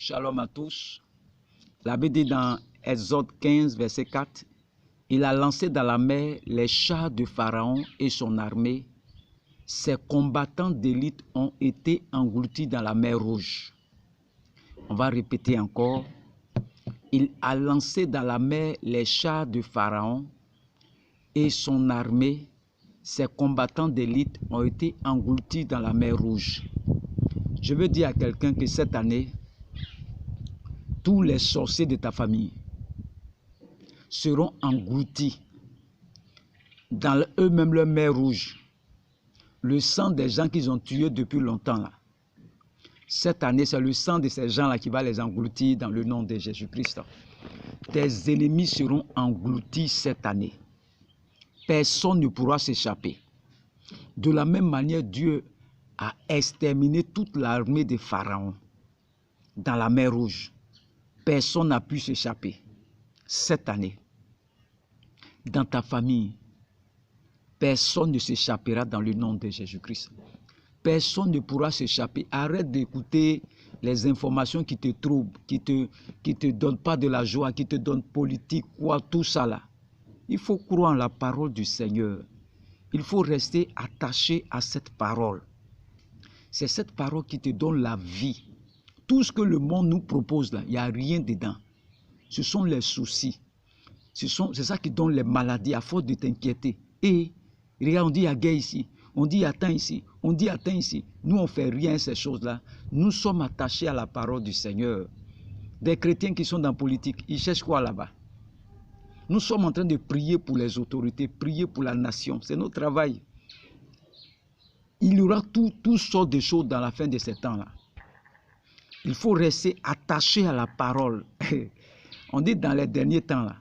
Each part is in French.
Shalom à tous. La Bible dit dans Exode 15, verset 4, « Il a lancé dans la mer les chars de Pharaon et son armée. Ses combattants d'élite ont été engloutis dans la mer Rouge. » On va répéter encore. « Il a lancé dans la mer les chars de Pharaon et son armée. Ses combattants d'élite ont été engloutis dans la mer Rouge. » Je veux dire à quelqu'un que cette année, tous les sorciers de ta famille seront engloutis dans eux-mêmes leur mer Rouge. Le sang des gens qu'ils ont tués depuis longtemps là. Cette année, c'est le sang de ces gens-là qui va les engloutir dans le nom de Jésus-Christ. Tes ennemis seront engloutis cette année. Personne ne pourra s'échapper. De la même manière, Dieu a exterminé toute l'armée de Pharaon dans la mer Rouge. Personne n'a pu s'échapper. Cette année, dans ta famille, personne ne s'échappera dans le nom de Jésus-Christ. Personne ne pourra s'échapper. Arrête d'écouter les informations qui te troublent, qui te donnent pas de la joie, qui te donnent politique, quoi, tout ça là. Il faut croire en la parole du Seigneur. Il faut rester attaché à cette parole. C'est cette parole qui te donne la vie. Tout ce que le monde nous propose là, il n'y a rien dedans. Ce sont les soucis. C'est ça qui donne les maladies à force de t'inquiéter. Et regarde, on dit il y a guerre ici, on dit il y a temps ici, on dit il y a temps ici. Nous, on ne fait rien ces choses-là. Nous sommes attachés à la parole du Seigneur. Des chrétiens qui sont dans la politique, ils cherchent quoi là-bas? Nous sommes en train de prier pour les autorités, prier pour la nation. C'est notre travail. Il y aura toutes sortes de choses dans la fin de ces temps-là. Il faut rester attaché à la parole. On dit dans les derniers temps, là,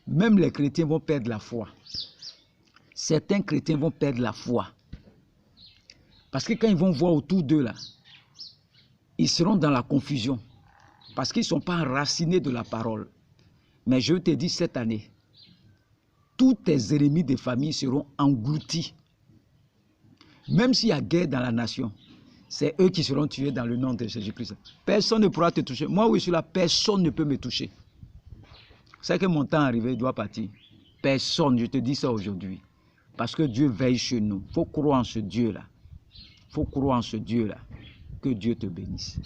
même les chrétiens vont perdre la foi. Certains chrétiens vont perdre la foi. Parce que quand ils vont voir autour d'eux, là, ils seront dans la confusion. Parce qu'ils ne sont pas enracinés de la parole. Mais je te dis cette année, tous tes ennemis de famille seront engloutis. Même s'il y a guerre dans la nation, c'est eux qui seront tués dans le nom de Jésus-Christ. Personne ne pourra te toucher. Moi où je suis là, personne ne peut me toucher. C'est que mon temps arrivé, il doit partir. Personne, je te dis ça aujourd'hui. Parce que Dieu veille sur nous. Il faut croire en ce Dieu-là. Il faut croire en ce Dieu-là. Que Dieu te bénisse.